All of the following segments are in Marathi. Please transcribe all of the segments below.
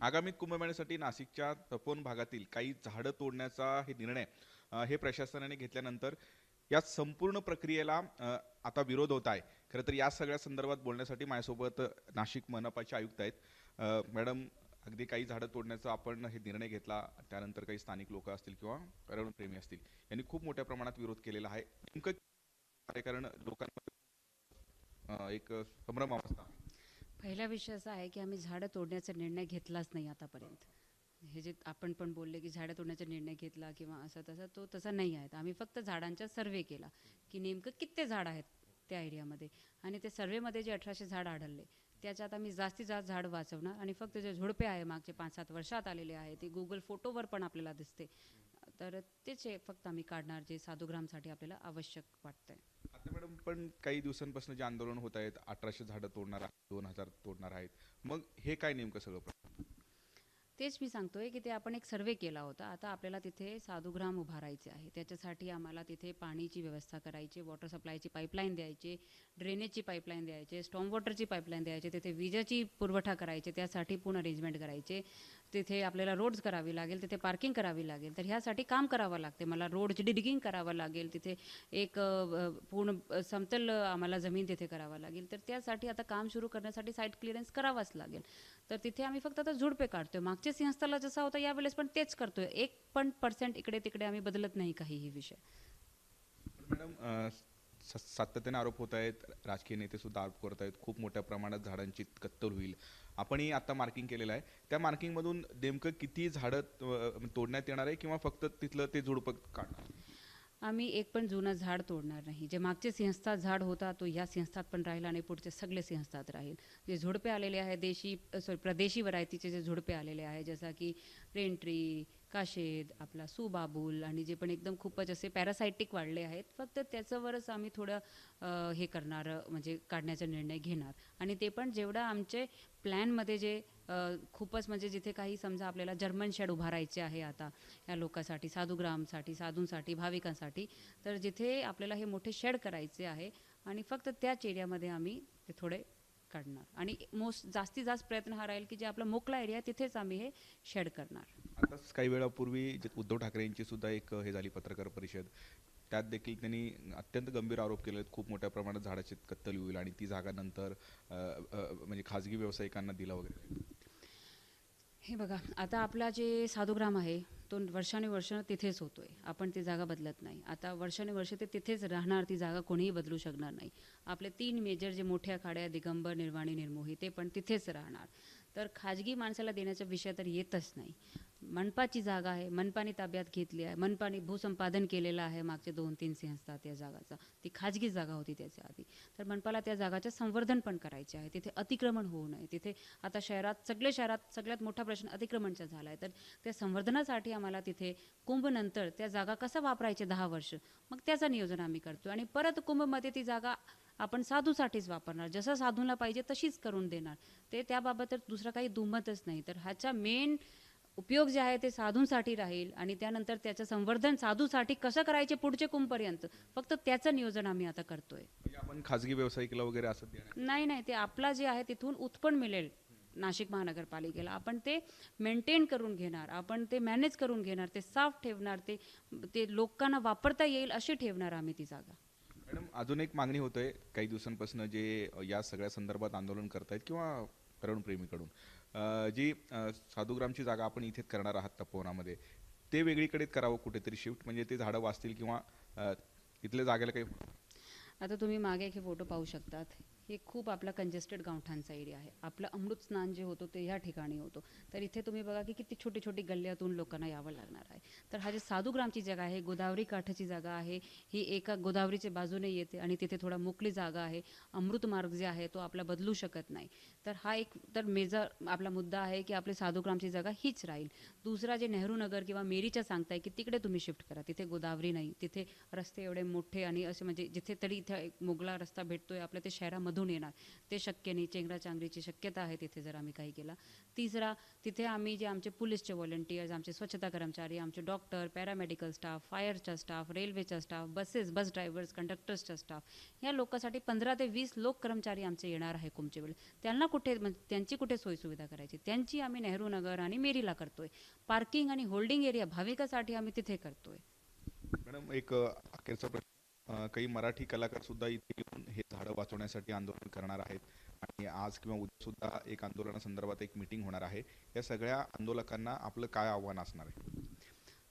आगामी कुंभमेळ्यासाठी नाशिकच्या तपोवन भागातील काही झाडं तोडण्याचा हे निर्णय हे प्रशासनाने घेतल्यानंतर या संपूर्ण प्रक्रियेला आता विरोध होत आहे. खरं तर या सगळ्या संदर्भात बोलण्यासाठी माझ्यासोबत नाशिक मनपाचे आयुक्त आहेत. मॅडम, अगदी काही झाडं तोडण्याचा आपण हे निर्णय घेतला, त्यानंतर काही स्थानिक लोक असतील किंवा पर्यावरणप्रेमी असतील, यांनी खूप मोठ्या प्रमाणात विरोध केलेला आहे. नेमकं काय? कारण लोकांमध्ये एक संभ्रम अवस्था. पहिला विषय असा आहे की आम्ही झाडं तोडण्याचा निर्णय घेतलाच नाही आतापर्यंत. हे जे आपण पण बोलले की झाडं तोडण्याचा निर्णय घेतला किंवा असं तसं, तो तसा नाही आहे. आम्ही फक्त झाडांचा सर्वे केला की नेमकं किती झाड आहेत त्या एरियामध्ये, आणि ते सर्वेमध्ये जे 1800 झाड आढळले त्याच्यात आम्ही जास्तीत जास्त झाड वाचवणार. आणि फक्त जे झुडपे आहे मागचे 5-7 वर्षात आलेले आहे ते गुगल फोटोवर पण आपल्याला दिसते, तर तेच फक्त आम्ही काढणार जे साधुग्रामसाठी आपल्याला आवश्यक वाटतंय. आता मॅडम, पण काही दिवसांपासून जे आंदोलन होत आहेत, 1800 झाडं तोडणार आहेत, 2000 तोडणार आहेत, मग हे काय नेमकं सगळं? तेच मी सांगतोय की ते आपण एक सर्वे केला होता. आता आपल्याला तिथे साधुग्राम उभारायचे आहे. त्याच्यासाठी आम्हाला तिथे पाणीची व्यवस्था करायची, वॉटर सप्लायची पाईपलाईन द्यायची, ड्रेनेजची पाईपलाईन द्यायची, स्टॉर्म वॉटरची पाईपलाईन द्यायची, तिथे विजेची पुरवठा करायचे, त्यासाठी पूर्ण अरेंजमेंट करायचे. तिथे आपल्याला रोड्स करावी लागेल, तिथे पार्किंग करावी लागेल. तर ह्यासाठी काम करावं लागते. मला रोडची डिगिंग करावं लागेल, तिथे एक पूर्ण समतल आम्हाला जमीन तिथे करावं लागेल. तर त्यासाठी आता काम सुरू करण्यासाठी साईट क्लिअरन्स करावाच लागेल. तर तिथे आम्ही फक्त आता झुडपे काढतोय. मागच्या सिंहस्थाला जसा होता यावेळेस पण तेच करतोय. 1% इकडे तिकडे आम्ही बदलत नाही काहीही विषय. मॅडम, सातत्याने आरोप होत आहेत, राजकीय नेते सुद्धा आरोप करत आहेत, खूप मोठ्या प्रमाणात झाडांची कत्तल होईल. आपणही आता मार्किंग केलेलं आहे. त्या मार्किंगमधून नेमकं किती झाडं तोडण्यात येणार आहे, किंवा फक्त तिथलं ते झुडपं काढणार? आम्ही एक पण जुनं झाड तोडणार नाही. जे मागचे सिंहस्थात झाड होता तो या सिंहस्थात पण राहील आणि पुढचे सगळे सिंहस्थात राहील. जे झुडपे आलेले आहे प्रदेशी व्हरायटीचे जे झुडपे आलेले आहे, जसं की रेनट्री, काशेद, आपला सुबाबूल, आणि जे पण एकदम खूपच असे पॅरासायटिक वाढले आहेत, फक्त त्याच्यावरच आम्ही थोडं हे करणार, म्हणजे काढण्याचा निर्णय घेणार. आणि ते पण जेवढं आमचे प्लॅनमध्ये जे खूपच, म्हणजे जिथे काही समजा आपल्याला जर्मन शेड उभारायचे आहे आता या लोकांसाठी, साधुग्रामसाठी, साधूंसाठी, भाविकांसाठी, तर जिथे आपल्याला हे मोठे शेड करायचे आहे आणि फक्त त्याच एरियामध्ये आम्ही ते थोडे काढणार. आणि जास्तीत जास्त प्रयत्न हा राहील की जे आपला मोकळा एरिया आहे तिथेच आम्ही हे शेड करणार. आताच काही वेळापूर्वी उद्धव ठाकरे यांची सुद्धा एक हे झाली पत्रकार परिषद. त्यात देखील त्यांनी अत्यंत गंभीर आरोप केले आहेत, खूप मोठ्या प्रमाणात झाडाची कत्तल होईल आणि ती जागा नंतर म्हणजे खाजगी व्यावसायिकांना दिला वगैरे. हे बघा, आता आपला जे साधुग्राम आहे तो वर्षानुवर्ष तिथेच होतोय. आपण ती जागा बदलत नाही. आता वर्षानुवर्ष ते तिथेच राहणार, ती जागा कोणीही बदलू शकणार नाही. आपले 3 मेजर जे मोठ्या खाड्या, दिगंबर, निर्वाणी, निर्मोही, ते पण तिथेच राहणार. तर खाजगी माणसाला देण्याचा विषय तर येतच नाही. मनपाची जागा आहे, मनपाने ताब्यात घेतली आहे, मनपाने भूसंपादन केलेलं आहे मागचे 2-3 सिंहस्थात या जागाचा. ती खाजगी जागा होती त्याच्या आधी. तर मनपाला त्या जागाचे संवर्धन पण करायचे आहे. तिथे अतिक्रमण होऊ नये. तिथे आता शहरात सगळ्यात मोठा प्रश्न अतिक्रमणचा झाला आहे. तर त्या संवर्धनासाठी आम्हाला तिथे कुंभनंतर त्या जागा कसं वापरायचे 10 वर्ष, मग त्याचं नियोजन आम्ही करतो. आणि परत कुंभमध्ये ती जागा आपण साधूसाठीच वापरणार, जसं साधूला पाहिजे तशीच करून देणार. ते त्याबाबत तर दुसरं काही दुमतच नाही. तर ह्याचा मेन उपयोग जे आहे ते साधूंसाठी राहील, आणि त्यानंतर त्याचं संवर्धन साधूसाठी कसं करायचे पुढचे कुंभपर्यंत, फक्त त्याचं नियोजन आम्ही आता करतोय. म्हणजे आपण खाजगी व्यावसायिकला वगैरे असं देणार? नाही नाही, ते आपला जे आहे तिथून उत्पन्न मिळेल नाशिक महानगरपालिकेला, आपण ते मेंटेन करून घेणार, आपण ते मॅनेज करून घेणार, ते साफ ठेवणार, ते ते लोकांना वापरता येईल अशी ठेवणार आम्ही ती जागा. मॅडम, अजून एक मागणी होतोय काही दिवसांपासून, जे या सगळ्या संदर्भात आंदोलन करतायत किंवा तरुणप्रेमीकडून, जी साधुग्रामची जागा आपण इथेच करणार आहात तपोवनामध्ये, ते वेगळीकडे करावं कुठेतरी शिफ्ट, म्हणजे ते झाडं वाचतील किंवा इथल्या जागेला काही. आता तुम्ही मागे एक हे फोटो पाहू शकतात. हे खूप आपला कंजेस्टेड गावठाणचा एरिया आहे. आपलं अमृत स्नान जे होतं ते ह्या ठिकाणी होतं. तर इथे तुम्ही बघा की किती छोटी छोटी गल्ल्यातून लोकांना यावं लागणार आहे. तर हा जे साधुग्रामची जागा आहे, गोदावरी काठाची जागा आहे, ही एका गोदावरीच्या बाजूने येते आणि तिथे थोडा मोकळी जागा आहे. अमृत मार्ग जे आहे तो आपला बदलू शकत नाही. तर हा एक तर मेजर आपला मुद्दा आहे की आपली साधुग्रामची जागा हीच राहील. दुसरा जे नेहरू नगर किंवा मेरीच्या सांगताय की तिकडे तुम्ही शिफ्ट करा, तिथे गोदावरी नाही, तिथे रस्ते एवढे मोठे आणि असे, म्हणजे जिथे तरी इथे एक मोगला रस्ता भेटतोय आपल्या ते शहरामध्ये मधून येणार ते शक्य नाही. चेंगराचेंगरीची शक्यता आहे तिथे जर आम्ही काही केला. तिसरा, तिथे आम्ही जे आमचे पोलीसचे व्हॉलंटियर्स, आमचे स्वच्छता कर्मचारी, आमचे डॉक्टर, पॅरामेडिकल स्टाफ, फायरचा स्टाफ, रेल्वेचा स्टाफ, बस ड्रायव्हर्स, कंडक्टर्सचा स्टाफ, या लोकांसाठी 15 ते 20 लोक कर्मचारी आमचे येणार आहे कुमचेवेळी. त्यांना कुठे त्यांची कुठे सोयीसुविधा करायची, त्यांची आम्ही नेहरू नगर आणि मेरीला करतोय. पार्किंग आणि होल्डिंग एरिया भाविकासाठी आम्ही तिथे करतोय. मॅडम, एक अखेरचा प्रश्न. काही मराठी कलाकार सुद्धा इथे येऊन हे झाडं वाचवण्यासाठी आंदोलन करणार आहेत आणि आज किंवा उद्या सुद्धा एक आंदोलनासंदर्भात एक मीटिंग होणार आहे. या सगळ्या आंदोलकांना आपलं काय आव्हान असणार आहे?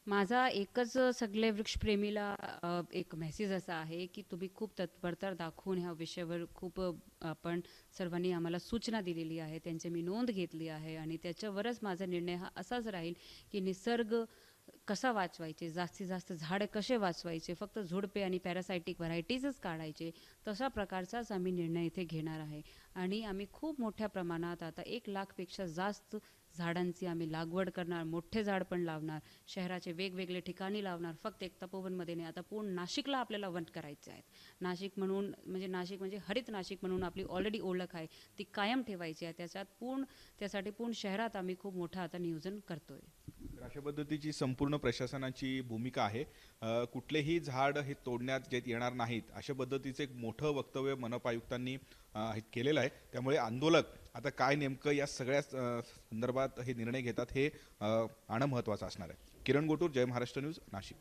माझा एकच सगळे वृक्षप्रेमीला एक मेसेज असा आहे की तुम्ही खूप तत्परता दाखवून ह्या विषयावर खूप आपण सर्वांनी आम्हाला सूचना दिलेली आहे, त्यांची मी नोंद घेतली आहे आणि त्याच्यावरच माझा निर्णय हा असाच राहील की निसर्ग कसा वाचवायचे, जास्तीत जास्त झाडं कसे वाचवायचे, फक्त झुडपे आणि पॅरासायटिक व्हरायटीजच काढायचे, तशा प्रकारचाच आम्ही निर्णय इथे घेणार आहे. आणि आम्ही खूप मोठ्या प्रमाणात आता 1,00,000पेक्षा जास्त झाडांची आम्ही लागवड करणार, मोठे झाड पण लावणार, शहराचे वेगवेगळे ठिकाणी लावणार. फक्त एक तपोवनमध्ये नाही, आता पूर्ण नाशिकला आपल्याला वन करायचे आहेत. नाशिक म्हणजे हरित नाशिक म्हणून आपली ऑलरेडी ओळख आहे, ती कायम ठेवायची आहे. त्यासाठी पूर्ण शहरात आम्ही खूप मोठं आता नियोजन करतोय. तर अशा पद्धतीची संपूर्ण प्रशासनाची भूमिका आहे. कुठलेही झाड हे तोडण्यात येणार नाहीत, अशा पद्धतीचं एक मोठं वक्तव्य मनपा आयुक्तांनी केलेलं आहे. त्यामुळे आंदोलक आता काय नेमकं या सगळ्या संदर्भात हे निर्णय घेतात हे आणं महत्त्वाचं असणार आहे. किरण गोटूर, जय महाराष्ट्र न्यूज, नाशिक.